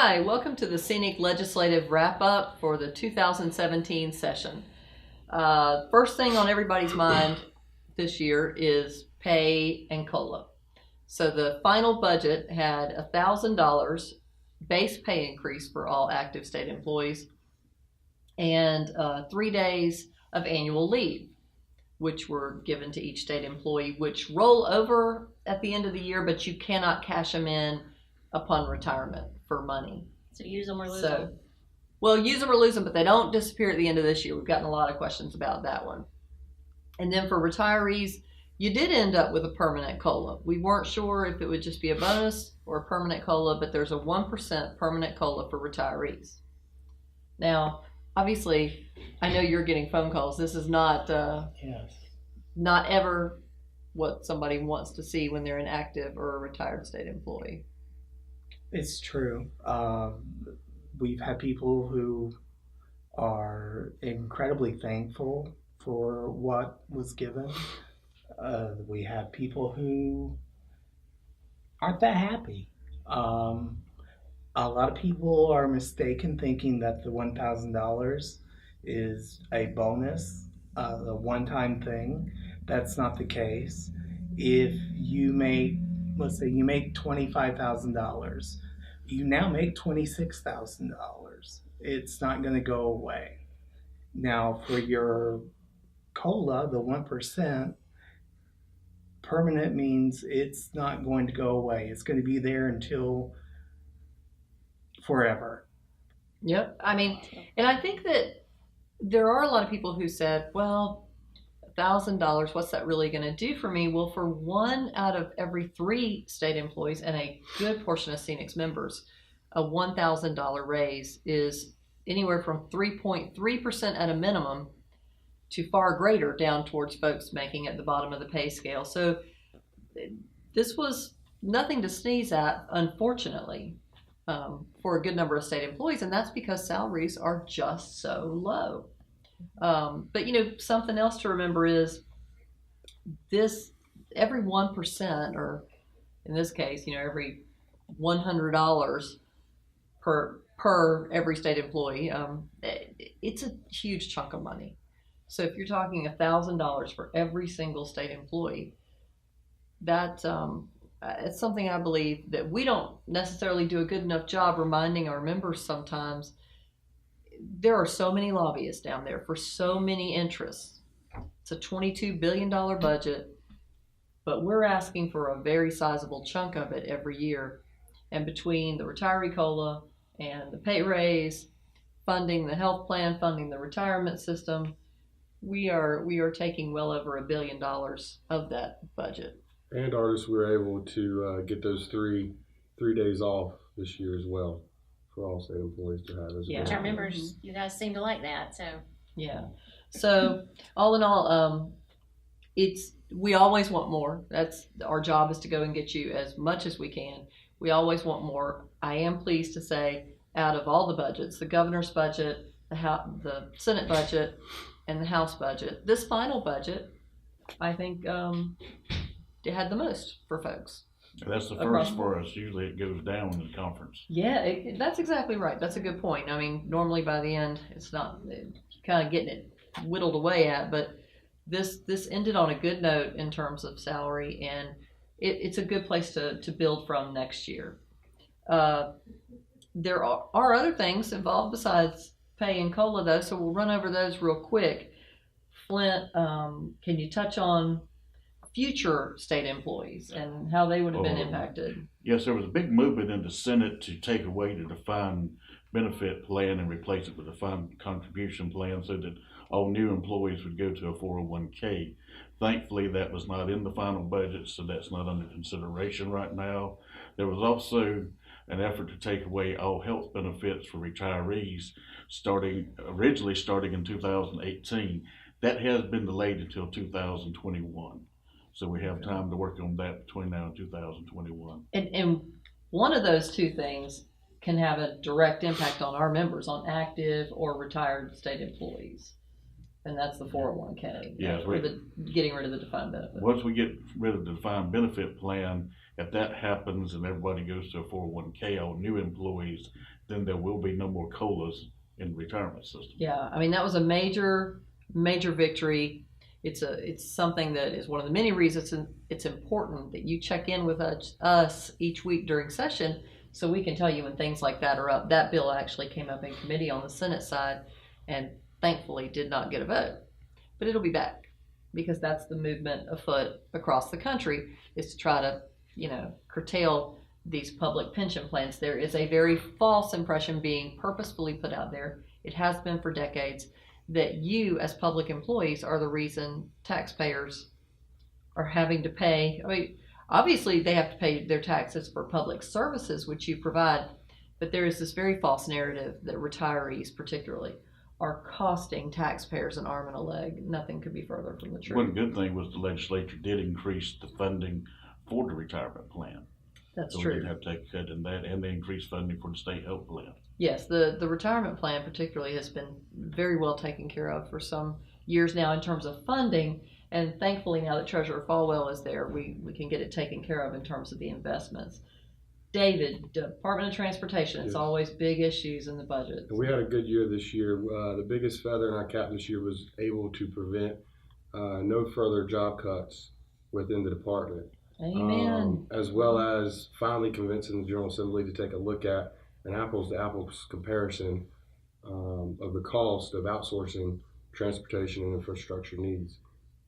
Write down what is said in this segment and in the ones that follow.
Hi, welcome to the SEANC Legislative Wrap-Up for the 2017 session. First thing on everybody's mind this year is pay and COLA. So the final budget had $1,000 base pay increase for all active state employees and 3 days of annual leave, which were given to each state employee, which roll over at the end of the year, but you cannot cash them in upon retirement for money. So use them or lose them? Well, use them or lose them, but they don't disappear at the end of this year. We've gotten a lot of questions about that one. And then for retirees, you did end up with a permanent COLA. We weren't sure if it would just be a bonus or a permanent COLA, but there's a 1% permanent COLA for retirees. Now, obviously, I know you're getting phone calls. This is not not ever what somebody wants to see when they're an active or a retired state employee. It's true. We've had people who are incredibly thankful for what was given. We have people who aren't that happy. A lot of people are mistaken thinking that the $1,000 is a bonus, a one-time thing. That's not the case. If you make, let's say you make $25,000, you now make $26,000. It's not going to go away. Now for your COLA, the 1%, permanent means it's not going to go away. It's going to be there until forever. Yep. I mean, and I think that there are a lot of people who said, well, $1,000, what's that really going to do for me? Well, for 1 out of every 3 state employees and a good portion of SEANC's members, a $1,000 raise is anywhere from 3.3% at a minimum to far greater down towards folks making at the bottom of the pay scale. So this was nothing to sneeze at, unfortunately, for a good number of state employees, and that's because salaries are just so low. But something else to remember is this: every 1%, or in this case, every $100 per every state employee, it's a huge chunk of money. So if you're talking $1,000 for every single state employee, that it's something I believe that we don't necessarily do a good enough job reminding our members sometimes. There are so many lobbyists down there for so many interests. It's a $22 billion budget, but we're asking for a very sizable chunk of it every year. And between the retiree COLA and the pay raise, funding the health plan, funding the retirement system, we are taking well over $1 billion of that budget. And artists, we were able to get those three days off this year as well for all state employees to have as well. Which our members, you guys seem to like that. So yeah. So all in all, we always want more. That's our job, is to go and get you as much as we can. We always want more. I am pleased to say, out of all the budgets, the governor's budget, the Senate budget, and the House budget, this final budget, I think, it had the most for folks. That's the first for us. Usually it goes down in the conference. Yeah, that's exactly right. That's a good point. I mean, normally by the end, it's not kind of getting it whittled away at, but this ended on a good note in terms of salary, and it's a good place to build from next year. There are other things involved besides pay and COLA, though, so we'll run over those real quick. Flint, can you touch on future state employees and how they would have been impacted? Yes, there was a big movement in the Senate to take away the defined benefit plan and replace it with a defined contribution plan so that all new employees would go to a 401k. Thankfully, that was not in the final budget, so that's not under consideration right now. There was also an effort to take away all health benefits for retirees originally starting in 2018. That has been delayed until 2021. So we have time to work on that between now and 2021. And one of those two things can have a direct impact on our members, on active or retired state employees. And that's the 401k. Yes, or getting rid of the defined benefit. Once we get rid of the defined benefit plan, If that happens and everybody goes to a 401k, all new employees, then there will be no more COLAs in the retirement system. Yeah, I mean, that was a major victory. It's something that is one of the many reasons it's important that you check in with us each week during session, so we can tell you when things like that are up. That bill actually came up in committee on the Senate side and thankfully did not get a vote, but it'll be back, because that's the movement afoot across the country, is to try to, curtail these public pension plans. There is a very false impression being purposefully put out there, it has been for decades, that you as public employees are the reason taxpayers are having to pay. I mean, obviously they have to pay their taxes for public services which you provide, but there is this very false narrative that retirees particularly are costing taxpayers an arm and a leg. Nothing could be further from the truth. One good thing was the legislature did increase the funding for the retirement plan. That's so true. we did have to take a cut in that, and they increased funding for the state health plan. Yes, the retirement plan particularly has been very well taken care of for some years now in terms of funding, and thankfully now that Treasurer Falwell is there, we can get it taken care of in terms of the investments. David, Department of Transportation, it's Yes. always big issues in the budget. And we had a good year this year. The biggest feather in our cap this year was able to prevent no further job cuts within the department. Amen. As well as finally convincing the General Assembly to take a look at an apples to apples comparison of the cost of outsourcing transportation and infrastructure needs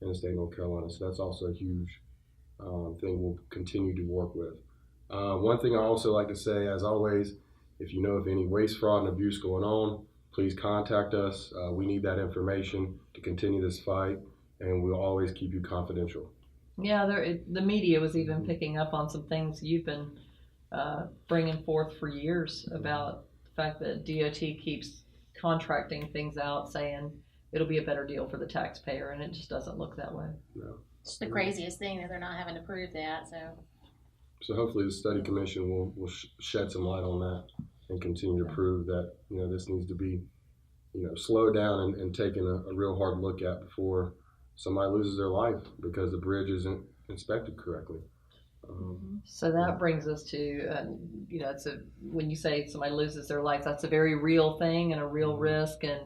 in the state of North Carolina. So that's also a huge thing we'll continue to work with. One thing I also like to say, as always, if you know of any waste, fraud, and abuse going on, please contact us. We need that information to continue this fight, and we'll always keep you confidential. Yeah, the media was even picking up on some things you've been bringing forth for years about the fact that DOT keeps contracting things out, saying it'll be a better deal for the taxpayer, and it just doesn't look that way. No. It's the craziest thing that they're not having to prove that. So hopefully the study commission will shed some light on that and continue to prove that this needs to be slowed down and taken a real hard look at before somebody loses their life because the bridge isn't inspected correctly. So that brings us to, when you say somebody loses their life, that's a very real thing and a real risk. And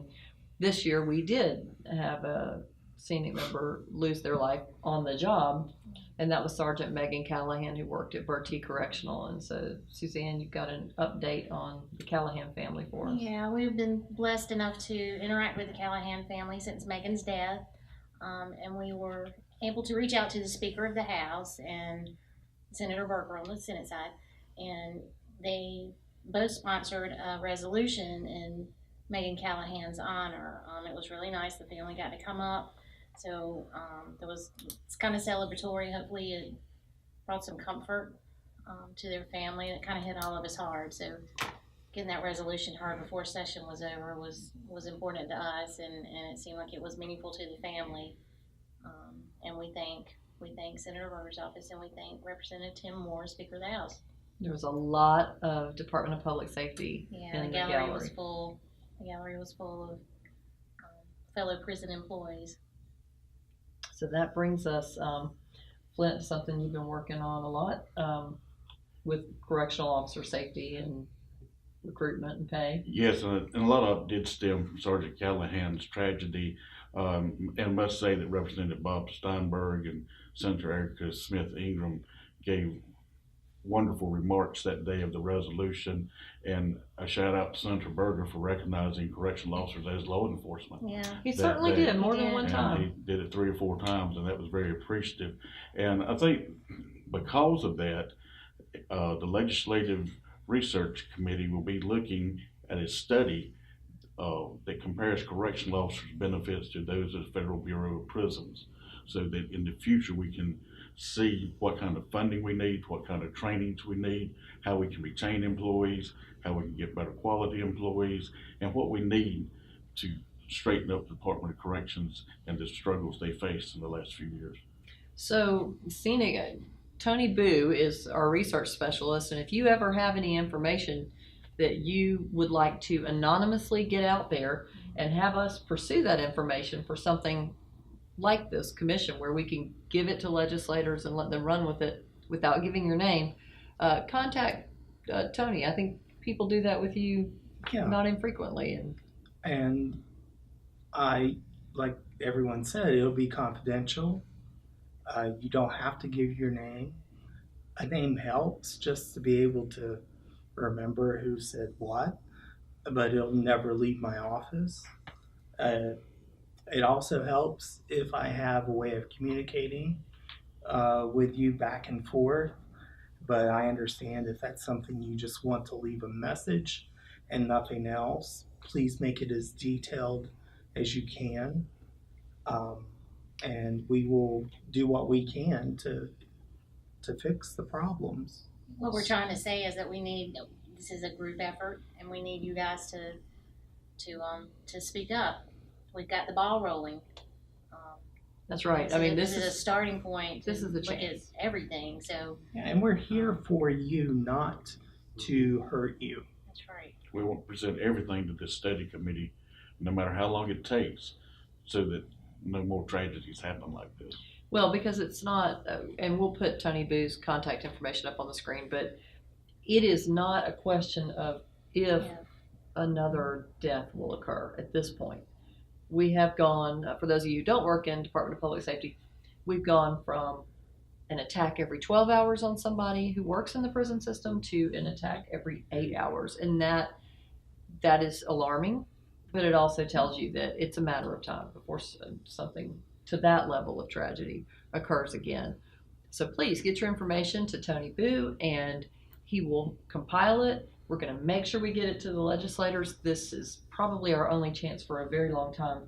this year we did have a SEANC member lose their life on the job, and that was Sergeant Megan Callahan, who worked at Bertie Correctional. And so, Suzanne, you've got an update on the Callahan family for us. Yeah, we've been blessed enough to interact with the Callahan family since Megan's death, and we were able to reach out to the Speaker of the House and Senator Berger on the Senate side, and they both sponsored a resolution in Megan Callahan's honor. It was really nice. The family got to come up, so it's kind of celebratory. Hopefully it brought some comfort to their family. It kind of hit all of us hard, so getting that resolution heard before session was over was important to us, and it seemed like it was meaningful to the family. And we thank Senator Berger's office, and we thank Representative Tim Moore, Speaker of the House. There was a lot of Department of Public Safety Yeah, in the gallery was full. The gallery was full of fellow prison employees. So that brings us, Flint, to something you've been working on a lot with correctional officer safety and recruitment and pay. Yes, and a lot of it did stem from Sergeant Callahan's tragedy. And I must say that Representative Bob Steinberg and Senator Erica Smith Ingram gave wonderful remarks that day of the resolution, and a shout out to Senator Berger for recognizing correctional officers as law enforcement. Yeah. He That certainly day. did, more than Yeah. one And time. he did it 3 or 4 times, and that was very appreciative. And I think because of that, the Legislative Research Committee will be looking at a study that compares correctional officers' benefits to those of the Federal Bureau of Prisons, so that in the future we can see what kind of funding we need, what kind of trainings we need, how we can retain employees, how we can get better quality employees, and what we need to straighten up the Department of Corrections and the struggles they faced in the last few years. So, Tony Boo is our research specialist, and if you ever have any information that you would like to anonymously get out there and have us pursue that information for something like this commission where we can give it to legislators and let them run with it, without giving your name, contact Tony. I think people do that with you Yeah. not infrequently. And I, like everyone said, it'll be confidential. You don't have to give your name. A name helps just to be able to remember who said what, but it'll never leave my office. It also helps if I have a way of communicating with you back and forth, but I understand if that's something you just want to leave a message and nothing else, please make it as detailed as you can. And we will do what we can to fix the problems. What we're trying to say is that this is a group effort, and we need you guys to speak up. We've got the ball rolling. That's right. So I mean, this is a starting point. This is a look at chance. everything. So Yeah, and we're here for you, not to hurt you. that's right. We want to present everything to this study committee, no matter how long it takes, so that no more tragedies happen like this. Well, because it's not, and we'll put Tony Boo's contact information up on the screen, but it is not a question of if another death will occur at this point. We have gone, for those of you who don't work in Department of Public Safety, we've gone from an attack every 12 hours on somebody who works in the prison system to an attack every 8 hours. And that is alarming, but it also tells you that it's a matter of time before something to that level of tragedy occurs again. So please get your information to Tony Boo and he will compile it. We're going to make sure we get it to the legislators. This is probably our only chance for a very long time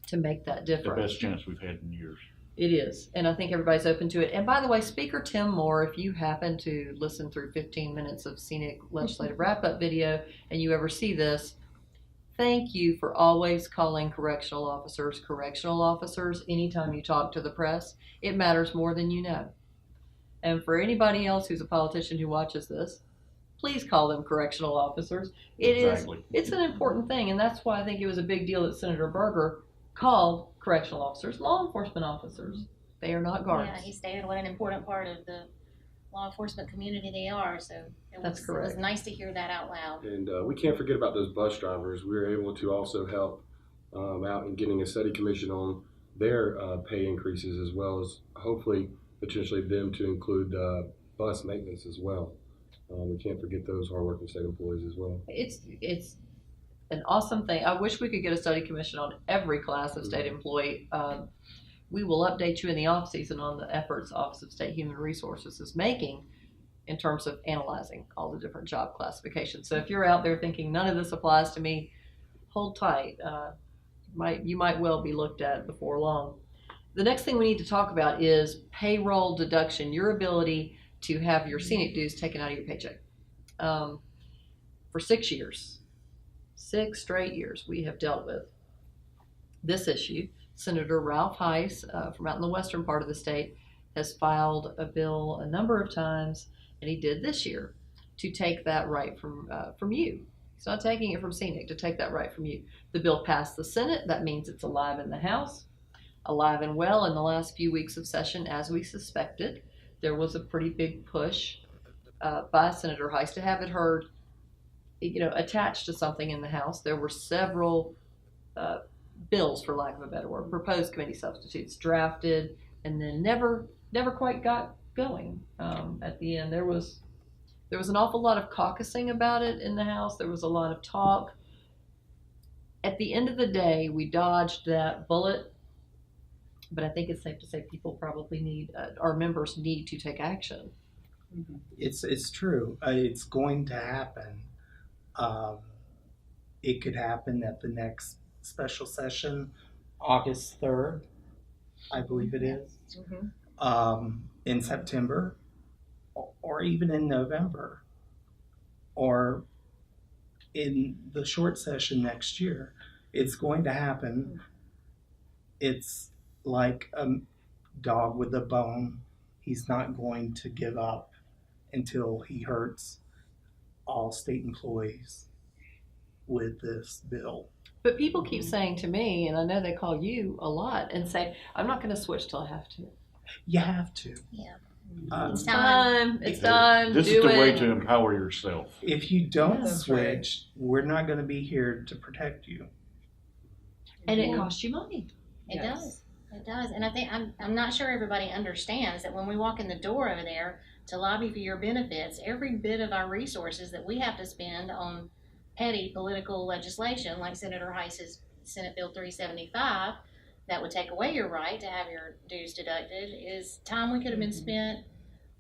to make that difference. The best chance we've had in years. It is, and I think everybody's open to it. And by the way, Speaker Tim Moore, if you happen to listen through 15 minutes of SEANC legislative wrap-up video and you ever see this, thank you for always calling correctional officers anytime you talk to the press. It matters more than you know. And for anybody else who's a politician who watches this, please call them correctional officers. Exactly. It's an important thing, and that's why I think it was a big deal that Senator Berger called correctional officers law enforcement officers. They are not guards. Yeah, he stated what an important part of the law enforcement community they are. So That's it correct. was nice to hear that out loud. And we can't forget about those bus drivers. We were able to also help out in getting a study commission on their pay increases, as well as hopefully potentially them to include bus maintenance as well. We can't forget those hardworking state employees as well. It's an awesome thing. I wish we could get a study commission on every class of state employee. We will update you in the off season on the efforts Office of State Human Resources is making in terms of analyzing all the different job classifications. So if you're out there thinking none of this applies to me, hold tight. You might well be looked at before long. The next thing we need to talk about is payroll deduction, your ability to have your SEANC dues taken out of your paycheck. For 6 years, 6 straight years, we have dealt with this issue. Senator Ralph Heiss from out in the western part of the state has filed a bill a number of times, and he did this year to take that right from you. He's not taking it from SEANC, to take that right from you. The bill passed the Senate. That means it's alive in the House, alive and well in the last few weeks of session, as we suspected. There was a pretty big push by Senator Heiss to have it heard, attached to something in the House. There were several bills, for lack of a better word, proposed committee substitutes drafted, and then never quite got going. At the end, there was an awful lot of caucusing about it in the House. There was a lot of talk. At the end of the day, we dodged that bullet, but I think it's safe to say people probably our members need to take action. It's true. It's going to happen. It could happen at the next special session, August 3rd, I believe it is, in September, or even in November, or in the short session next year. It's going to happen. It's like a dog with a bone. He's not going to give up until he hurts all state employees with this bill. But people keep saying to me, and I know they call you a lot, and say, I'm not going to switch till I have to. You have to. Yeah. It's time. It's time. This Do is the way it. to empower yourself. If you don't That's switch, we're not going to be here to protect you. And it costs you money. It Yes. does. It does. And I think I'm not sure everybody understands that when we walk in the door over there to lobby for your benefits, every bit of our resources that we have to spend on petty political legislation, like Senator Heiss's Senate Bill 375, that would take away your right to have your dues deducted, is time we could have been spent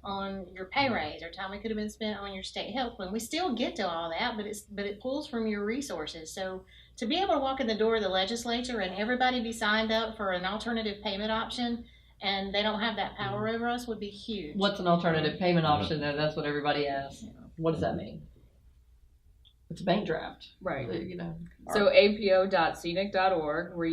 on your pay raise, or time we could have been spent on your state health plan. We still get to all that, but it pulls from your resources. So to be able to walk in the door of the legislature and everybody be signed up for an alternative payment option, and they don't have that power over us, would be huge. What's an alternative payment option though? That's what everybody asks. What does that mean? It's a bank draft. Right. You know. So apo.scenic.org, where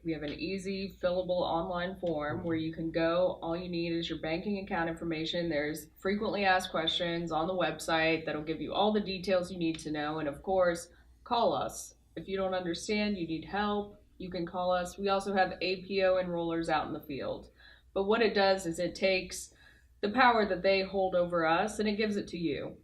we have an easy fillable online form where you can go. All you need is your banking account information. There's frequently asked questions on the website that'll give you all the details you need to know. And of course, call us. If you don't understand, you need help, you can call us. We also have APO enrollers out in the field. But what it does is it takes the power that they hold over us and it gives it to you.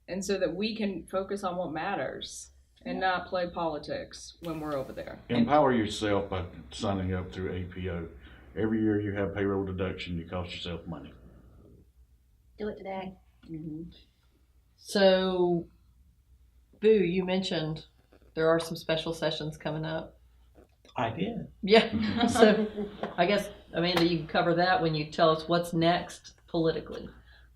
And so that we can focus on what matters and not play politics when we're over there. Empower yourself by signing up through APO. Every year you have payroll deduction, you cost yourself money. Do it today. Mm-hmm. So, Boo, you mentioned there are some special sessions coming up. I did. Yeah. So, I guess, Amanda, you can cover that when you tell us what's next politically.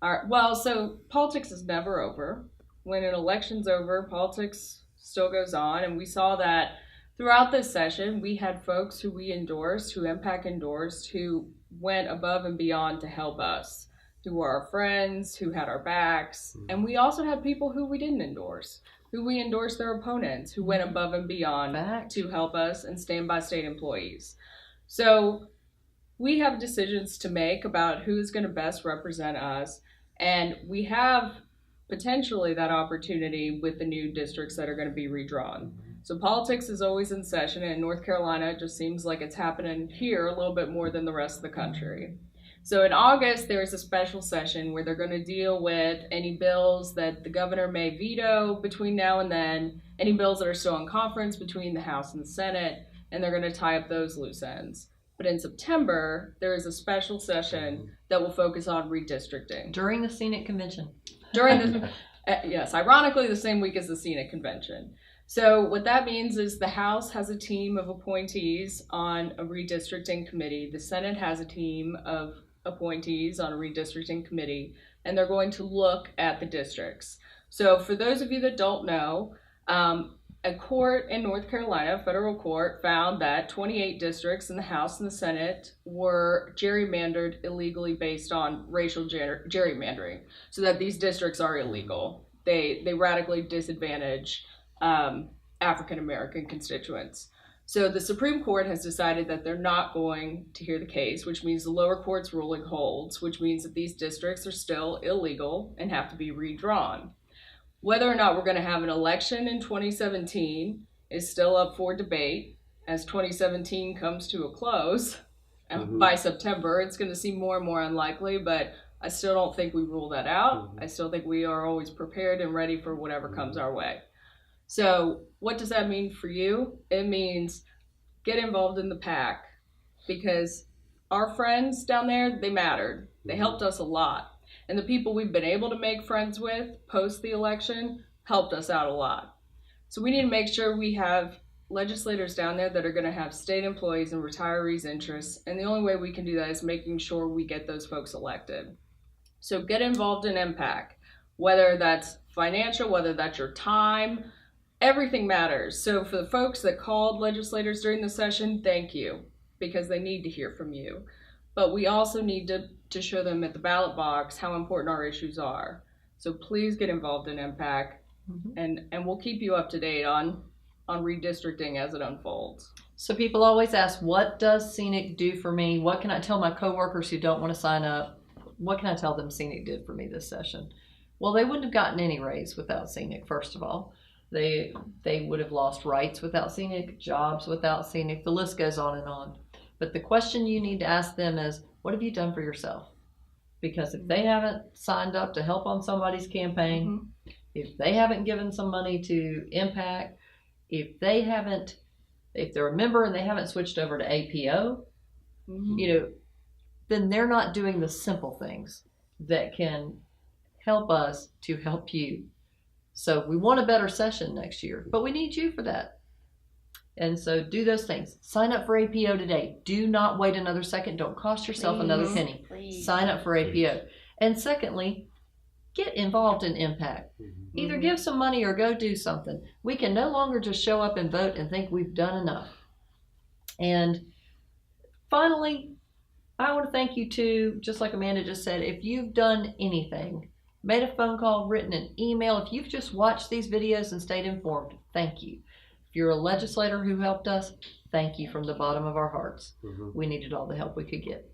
All right. Well, so politics is never over. When an election's over, politics still goes on. And we saw that throughout this session, we had folks who we endorsed, who MPAC endorsed, who went above and beyond to help us, who were our friends, who had our backs. And we also had people who we didn't endorse, who we endorsed their opponents, who went above and beyond to help us and stand by state employees. So we have decisions to make about who's going to best represent us. And we have potentially that opportunity with the new districts that are going to be redrawn. So politics is always in session, and in North Carolina, it just seems like it's happening here a little bit more than the rest of the country. So in August, there's a special session where they're going to deal with any bills that the governor may veto between now and then, any bills that are still in conference between the House and the Senate, and they're going to tie up those loose ends. But in September, there is a special session that will focus on redistricting. During the Scenic Convention. During the, yes, ironically the same week as the Scenic Convention. So what that means is the House has a team of appointees on a redistricting committee. The Senate has a team of appointees on a redistricting committee, and they're going to look at the districts. So for those of you that don't know, a court in North Carolina, a federal court, found that 28 districts in the House and the Senate were gerrymandered illegally based on racial gerrymandering, so that these districts are illegal. They radically disadvantage African American constituents. So the Supreme Court has decided that they're not going to hear the case, which means the lower court's ruling holds, which means that these districts are still illegal and have to be redrawn. Whether or not we're going to have an election in 2017 is still up for debate. As 2017 comes to a close, by September, it's going to seem more and more unlikely, but I still don't think we rule that out. I still think we are always prepared and ready for whatever comes our way. So what does that mean for you? It means get involved in the PAC, because our friends down there, they mattered. They helped us a lot. And the people we've been able to make friends with post the election helped us out a lot. So we need to make sure we have legislators down there that are going to have state employees and retirees' interests. And the only way we can do that is making sure we get those folks elected. So get involved in MPAC, whether that's financial, whether that's your time, everything matters. So for the folks that called legislators during the session, thank you, because they need to hear from you. But we also need to show them at the ballot box how important our issues are. So please get involved in MPAC, and we'll keep you up to date on redistricting as it unfolds. So people always ask, what does Scenic do for me? What can I tell my coworkers who don't want to sign up? What can I tell them Scenic did for me this session? Well, they wouldn't have gotten any raise without Scenic, first of all. They would have lost rights without Scenic, jobs without Scenic. The list goes on and on. But the question you need to ask them is, what have you done for yourself? Because if they haven't signed up to help on somebody's campaign, if they haven't given some money to Impact, if they're a member and they haven't switched over to APO, then they're not doing the simple things that can help us to help you. So we want a better session next year, but we need you for that. And so do those things. Sign up for APO today. Do not wait another second. Don't cost yourself another penny. Please. Sign up for APO. And secondly, get involved in Impact. Either give some money or go do something. We can no longer just show up and vote and think we've done enough. And finally, I want to thank you too, just like Amanda just said, if you've done anything, made a phone call, written an email, if you've just watched these videos and stayed informed, thank you. If you're a legislator who helped us, thank you from the bottom of our hearts. We needed all the help we could get.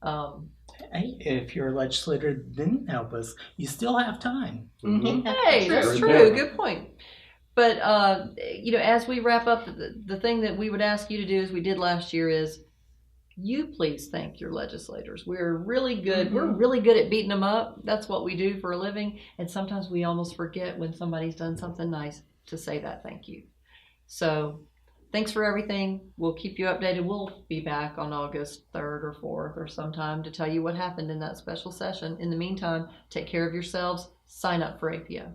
Hey, if you're a legislator that didn't help us, you still have time. Hey, that's true. Good point. But, as we wrap up, the thing that we would ask you to do, as we did last year, is you please thank your legislators. We're really good. We're really good at beating them up. That's what we do for a living. And sometimes we almost forget when somebody's done something nice to say that thank you. So thanks for everything. We'll keep you updated. We'll be back on August 3rd or 4th or sometime to tell you what happened in that special session. In the meantime, take care of yourselves. Sign up for APO.